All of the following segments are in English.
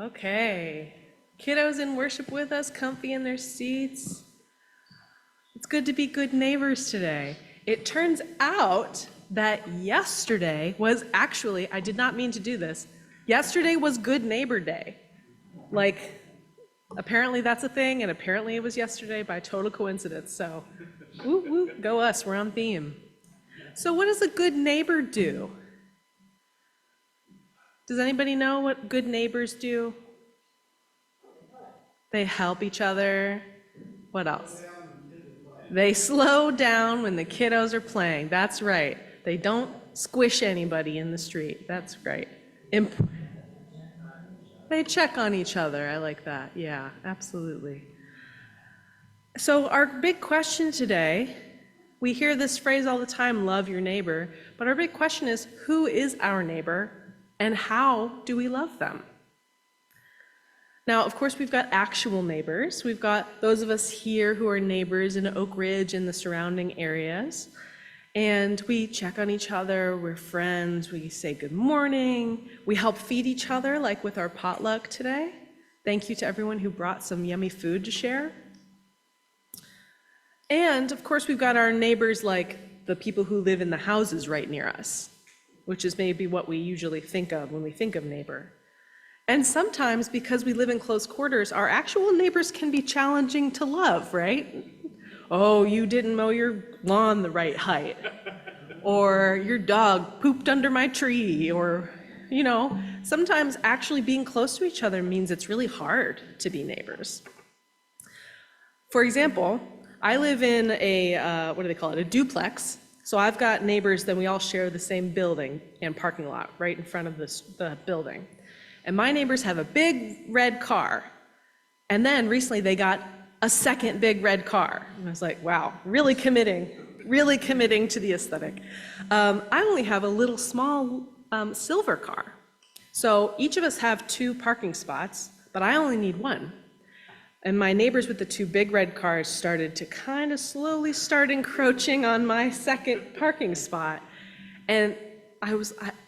Okay. Kiddos in worship with us, comfy in their seats. It's good to be good neighbors today. It turns out that yesterday was actually, I did not mean to do this, yesterday was Good Neighbor Day. Like, apparently that's a thing, and apparently it was yesterday by total coincidence. So, woo woo, go us, we're on theme. So what does a good neighbor do? Does anybody know what good neighbors do? They help each other. What else? They slow down when the kiddos are playing. That's right. They don't squish anybody in the street. That's right. They check on each other. I like that. Yeah, absolutely. So our big question today, we hear this phrase all the time, love your neighbor, but our big question is, who is our neighbor and how do we love them? Now, of course, we've got actual neighbors. We've got those of us here who are neighbors in Oak Ridge and the surrounding areas. And we check on each other, we're friends, we say good morning, we help feed each other, like with our potluck today. Thank you to everyone who brought some yummy food to share. And of course, we've got our neighbors like the people who live in the houses right near us, which is maybe what we usually think of when we think of neighbor. And sometimes, because we live in close quarters, our actual neighbors can be challenging to love, right? Oh, you didn't mow your lawn the right height. Or your dog pooped under my tree. Or, sometimes actually being close to each other means it's really hard to be neighbors. For example, I live in a, what do they call it, a duplex. So I've got neighbors that we all share the same building and parking lot right in front of the building. And my neighbors have a big red car. And then recently they got a second big red car. And I was like, wow, really committing to the aesthetic. I only have a little small silver car. So each of us have 2 parking spots, but I only need 1. And my neighbors with the 2 big red cars started to kind of slowly start encroaching on my second parking spot. And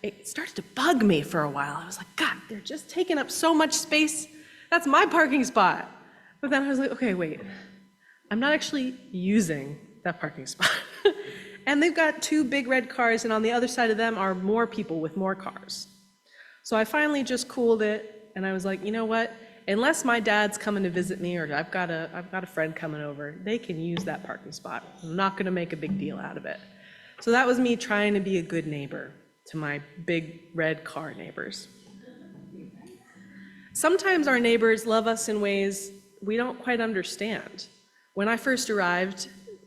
it started to bug me for a while. I was like, God, they're just taking up so much space. That's my parking spot. But then I was like, okay, wait, I'm not actually using that parking spot. And they've got 2 big red cars, and on the other side of them are more people with more cars. So I finally just cooled it, and I was like, you know what? Unless my dad's coming to visit me or I've got a friend coming over, they can use that parking spot. I'm not gonna make a big deal out of it. So that was me trying to be a good neighbor to my big red car neighbors. Sometimes our neighbors love us in ways we don't quite understand. When I first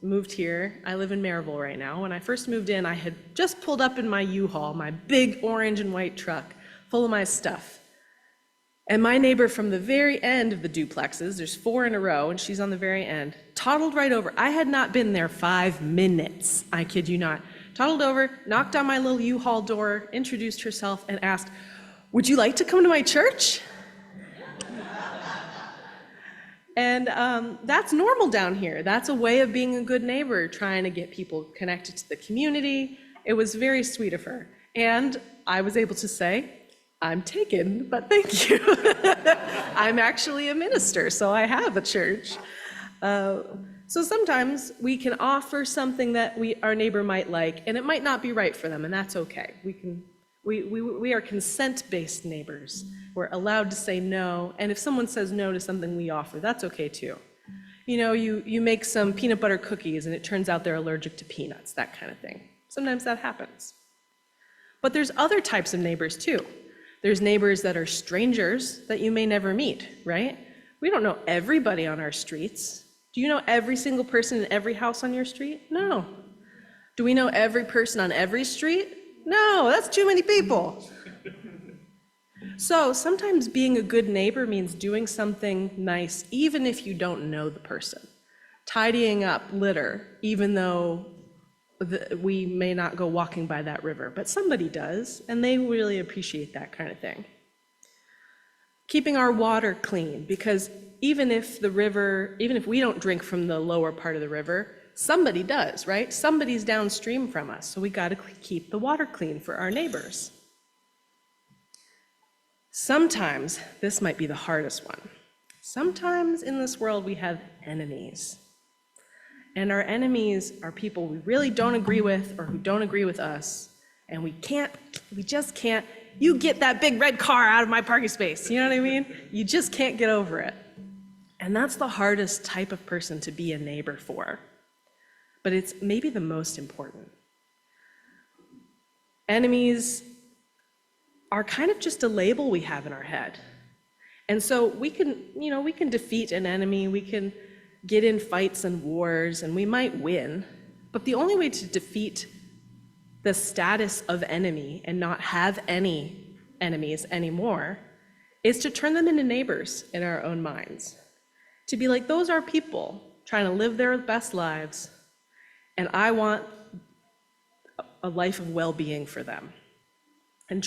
moved here, I live in Maryville right now. When I first moved in, I had just pulled up in my U-Haul, my big orange and white truck full of my stuff. And my neighbor from the very end of the duplexes, there's 4 in a row, and she's on the very end, toddled right over. I had not been there 5 minutes, I kid you not. Toddled over, knocked on my little U-Haul door, introduced herself, and asked, would you like to come to my church? And that's normal down here. That's a way of being a good neighbor, trying to get people connected to the community. It was very sweet of her. And I was able to say, I'm taken, but thank you. I'm actually a minister, so I have a church. So sometimes we can offer something that our neighbor might like, and it might not be right for them, and that's okay. We are consent-based neighbors. We're allowed to say no, and if someone says no to something we offer, that's okay too. You make some peanut butter cookies, and it turns out they're allergic to peanuts, that kind of thing. Sometimes that happens. But there's other types of neighbors too. There's neighbors that are strangers that you may never meet, right? We don't know everybody on our streets. Do you know every single person in every house on your street? No. Do we know every person on every street? No, that's too many people. So sometimes being a good neighbor means doing something nice, even if you don't know the person. Tidying up litter, even though we may not go walking by that river, but somebody does, and they really appreciate that kind of thing. Keeping our water clean, because even if we don't drink from the lower part of the river, somebody does, right? Somebody's downstream from us, so we gotta keep the water clean for our neighbors. Sometimes this might be the hardest one. Sometimes in this world we have enemies. And our enemies are people we really don't agree with or who don't agree with us. And we just can't, you get that big red car out of my parking space, you know what I mean? You just can't get over it. And that's the hardest type of person to be a neighbor for. But it's maybe the most important. Enemies are kind of just a label we have in our head. And so we can defeat an enemy, we can get in fights and wars, and we might win. But the only way to defeat the status of enemy and not have any enemies anymore is to turn them into neighbors in our own minds. To be like, those are people trying to live their best lives, and I want a life of well-being for them. And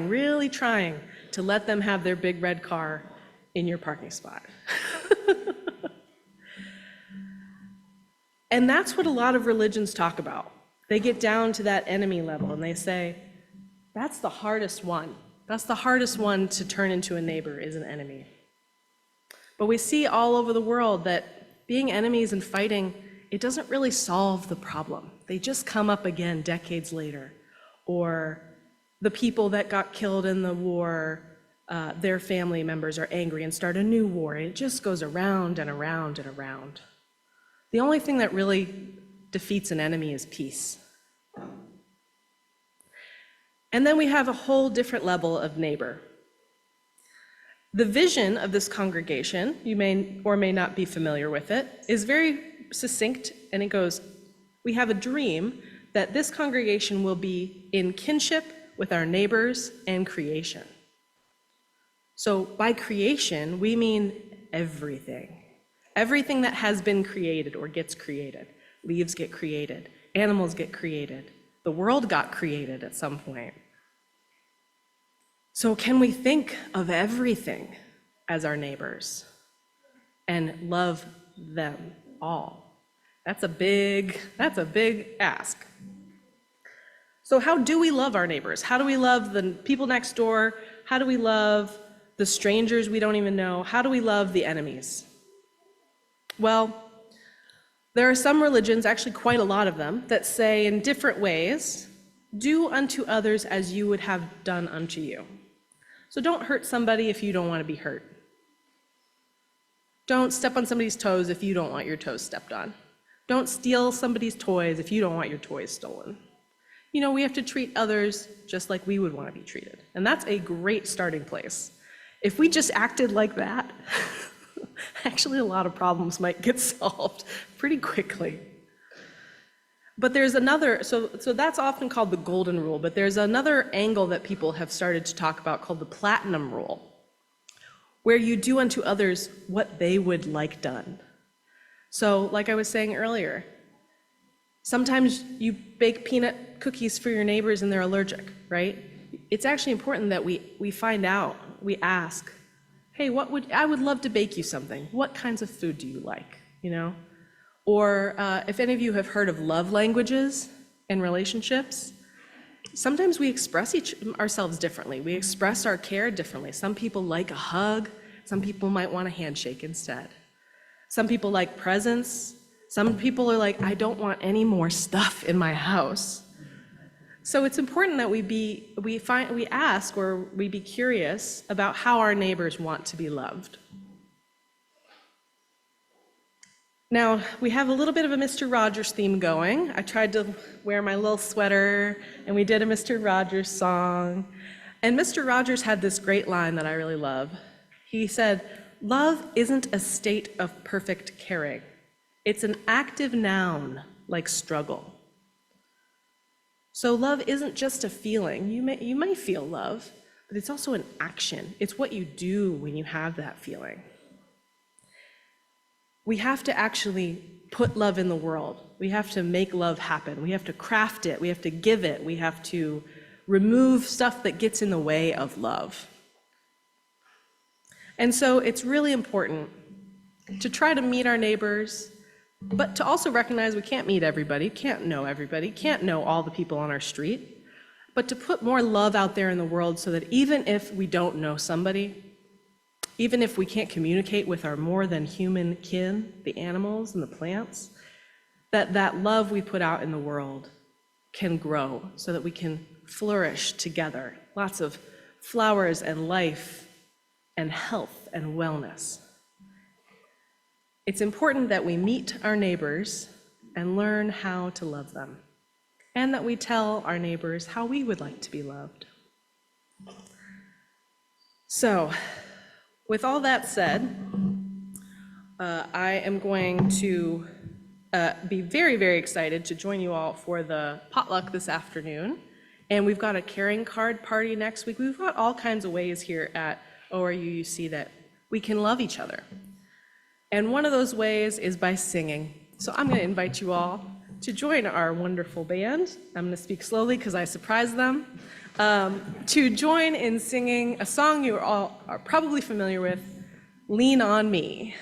really trying to let them have their big red car in your parking spot. And that's what a lot of religions talk about. They get down to that enemy level and they say, that's the hardest one. That's the hardest one to turn into a neighbor, is an enemy. But we see all over the world that being enemies and fighting, it doesn't really solve the problem. They just come up again decades later. Or the people that got killed in the war, their family members are angry and start a new war. It just goes around and around and around. The only thing that really defeats an enemy is peace. And then we have a whole different level of neighbor. The vision of this congregation, you may or may not be familiar with it, is very succinct, and it goes, we have a dream that this congregation will be in kinship with our neighbors and creation. So by creation, we mean everything. Everything that has been created or gets created. Leaves get created, animals get created, the world got created at some point. So can we think of everything as our neighbors and love them all? That's a big ask. So how do we love our neighbors? How do we love the people next door? How do we love the strangers we don't even know? How do we love the enemies? Well, there are some religions, actually quite a lot of them, that say in different ways, do unto others as you would have done unto you. So don't hurt somebody if you don't want to be hurt. Don't step on somebody's toes if you don't want your toes stepped on. Don't steal somebody's toys if you don't want your toys stolen. You know, we have to treat others just like we would want to be treated. And that's a great starting place. If we just acted like that, actually a lot of problems might get solved pretty quickly. But there's another, so that's often called the golden rule, but there's another angle that people have started to talk about called the platinum rule, where you do unto others what they would like done. So like I was saying earlier, sometimes you bake peanut cookies for your neighbors and they're allergic, right? It's actually important that we find out, we ask, hey, I would love to bake you something. What kinds of food do you like, you know? Or if any of you have heard of love languages in relationships, sometimes we express ourselves differently. We express our care differently. Some people like a hug. Some people might want a handshake instead. Some people like presents. Some people are like, I don't want any more stuff in my house. So it's important that we ask or we be curious about how our neighbors want to be loved. Now, we have a little bit of a Mr. Rogers theme going. I tried to wear my little sweater, and we did a Mr. Rogers song. And Mr. Rogers had this great line that I really love. He said, love isn't a state of perfect caring. It's an active noun like struggle. So love isn't just a feeling. You may feel love, but it's also an action. It's what you do when you have that feeling. We have to actually put love in the world. We have to make love happen. We have to craft it. We have to give it. We have to remove stuff that gets in the way of love. And so it's really important to try to meet our neighbors, but to also recognize we can't meet everybody, can't know everybody, can't know all the people on our street. but to put more love out there in the world so that even if we don't know somebody, even if we can't communicate with our more than human kin, the animals and the plants, that love we put out in the world can grow so that we can flourish together. Lots of flowers and life and health and wellness. It's important that we meet our neighbors and learn how to love them, and that we tell our neighbors how we would like to be loved. So, with all that said, I am going to be very, very excited to join you all for the potluck this afternoon. And we've got a caring card party next week. We've got all kinds of ways here at ORUUC that we can love each other. And one of those ways is by singing. So I'm going to invite you all to join our wonderful band. I'm going to speak slowly because I surprised them. To join in singing a song you all are probably familiar with, Lean on Me.